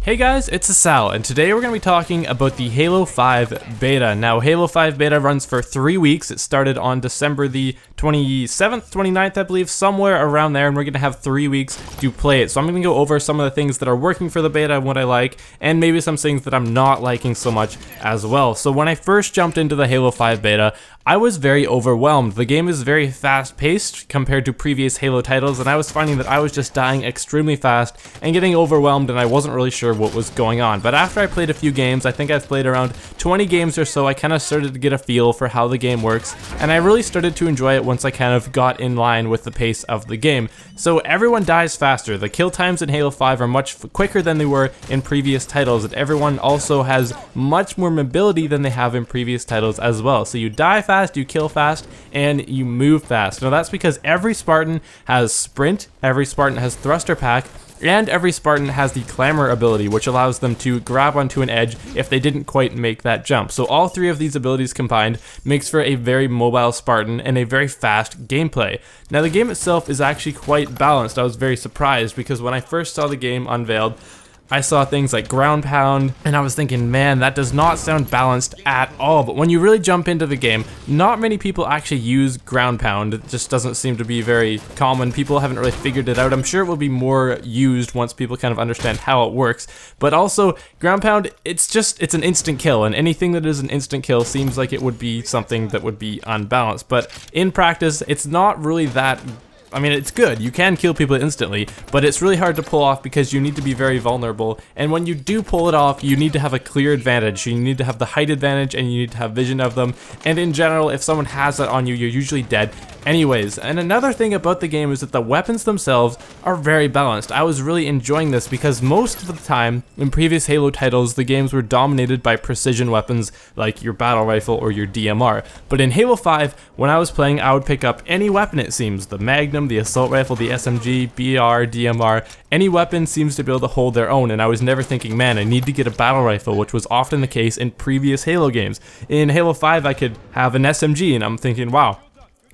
Hey guys, it's Asal, and today we're going to be talking about the Halo 5 beta. Now, Halo 5 beta runs for 3 weeks. It started on December the 27th, 29th, I believe, somewhere around there, and we're going to have 3 weeks to play it. So I'm going to go over some of the things that are working for the beta and what I like, and maybe some things that I'm not liking so much as well. So when I first jumped into the Halo 5 beta, I was very overwhelmed. The game is very fast-paced compared to previous Halo titles, and I was finding that I was just dying extremely fast and getting overwhelmed, and I wasn't really sure what was going on. But after I played a few games, I think I've played around 20 games or so, I kind of started to get a feel for how the game works, and I really started to enjoy it once I kind of got in line with the pace of the game. So everyone dies faster. The kill times in Halo 5 are much quicker than they were in previous titles, and everyone also has much more mobility than they have in previous titles as well. So you die fast, you kill fast, and you move fast. Now that's because every Spartan has sprint, every Spartan has thruster pack, and every Spartan has the clamor ability, which allows them to grab onto an edge if they didn't quite make that jump. So all three of these abilities combined makes for a very mobile Spartan and a very fast gameplay. Now the game itself is actually quite balanced. I was very surprised because when I first saw the game unveiled, I saw things like ground pound, and I was thinking, man, that does not sound balanced at all. But when you really jump into the game, not many people actually use ground pound. It just doesn't seem to be very common. People haven't really figured it out. I'm sure it will be more used once people kind of understand how it works. But also, ground pound, it's an instant kill, and anything that is an instant kill seems like it would be something that would be unbalanced. But in practice, it's not really that. I mean, it's good, you can kill people instantly, but it's really hard to pull off because you need to be very vulnerable, and when you do pull it off, you need to have a clear advantage. You need to have the height advantage, and you need to have vision of them, and in general, if someone has that on you, you're usually dead anyways. And another thing about the game is that the weapons themselves are very balanced. I was really enjoying this because most of the time, in previous Halo titles, the games were dominated by precision weapons like your battle rifle or your DMR. But in Halo 5, when I was playing, I would pick up any weapon it seems. The Magnum, the assault rifle, the SMG, BR, DMR, any weapon seems to be able to hold their own, and I was never thinking, man, I need to get a battle rifle, which was often the case in previous Halo games. In Halo 5, I could have an SMG, and I'm thinking, wow,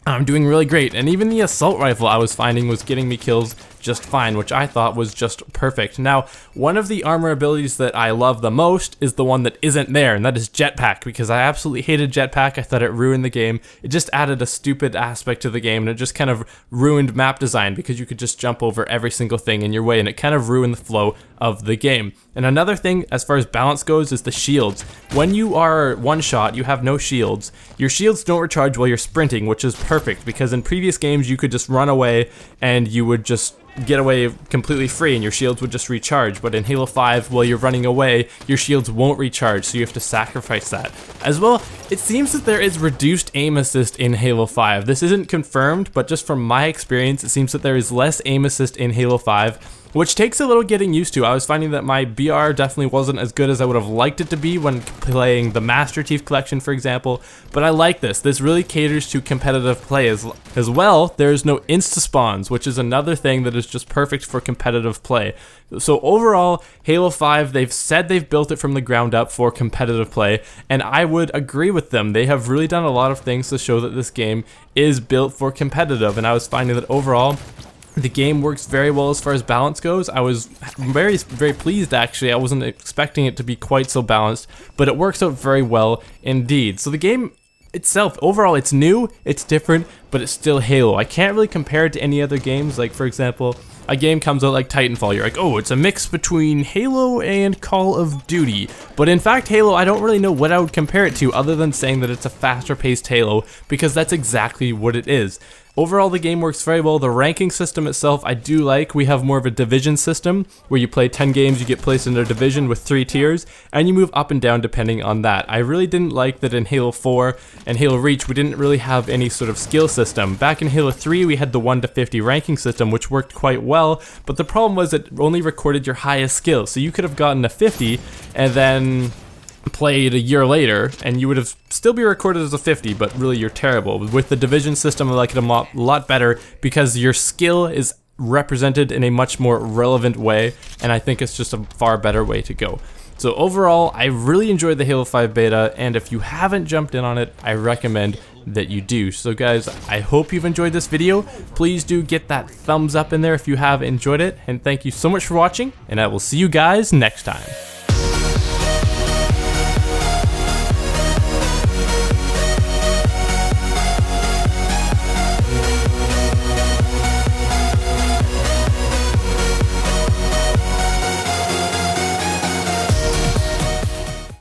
I'm doing really great. And even the assault rifle I was finding was getting me kills just fine, which I thought was just perfect. Now, one of the armor abilities that I love the most is the one that isn't there, and that is jetpack, because I absolutely hated jetpack. I thought it ruined the game. It just added a stupid aspect to the game, and it just kind of ruined map design because you could just jump over every single thing in your way, and it kind of ruined the flow of the game. And another thing as far as balance goes is the shields. When you are one shot, you have no shields. Your shields don't recharge while you're sprinting, which is perfect because in previous games you could just run away and you would just get away completely free and your shields would just recharge, but in Halo 5, while you're running away, your shields won't recharge, so you have to sacrifice that. As well, it seems that there is reduced aim assist in Halo 5. This isn't confirmed, but just from my experience, it seems that there is less aim assist in Halo 5, which takes a little getting used to. I was finding that my BR definitely wasn't as good as I would have liked it to be when playing the Master Chief Collection, for example, but I like this. This really caters to competitive play as well. There's no insta-spawns, which is another thing that is just perfect for competitive play. So overall, Halo 5, they've said they've built it from the ground up for competitive play, and I would agree with them. They have really done a lot of things to show that this game is built for competitive, and I was finding that overall, the game works very well as far as balance goes. I was very pleased actually. I wasn't expecting it to be quite so balanced, but it works out very well indeed. So the game itself, overall, it's new, it's different, but it's still Halo. I can't really compare it to any other games. Like, for example, a game comes out like Titanfall, you're like, oh, it's a mix between Halo and Call of Duty. But in fact, Halo, I don't really know what I would compare it to other than saying that it's a faster paced Halo, because that's exactly what it is. Overall, the game works very well. The ranking system itself, I do like. We have more of a division system where you play 10 games, you get placed in a division with 3 tiers, and you move up and down depending on that. I really didn't like that in Halo 4 and Halo Reach, we didn't really have any sort of skill system. Back in Halo 3, we had the 1 to 50 ranking system, which worked quite well, but the problem was it only recorded your highest skill. So you could have gotten a 50 and then played a year later and you would have still be recorded as a 50, but really you're terrible. With the division system, I like it a lot better because your skill is represented in a much more relevant way, and I think it's just a far better way to go. So overall, I really enjoyed the Halo 5 beta, and if you haven't jumped in on it, I recommend that you do. So guys, I hope you've enjoyed this video. Please do get that thumbs up in there if you have enjoyed it, and thank you so much for watching, and I will see you guys next time.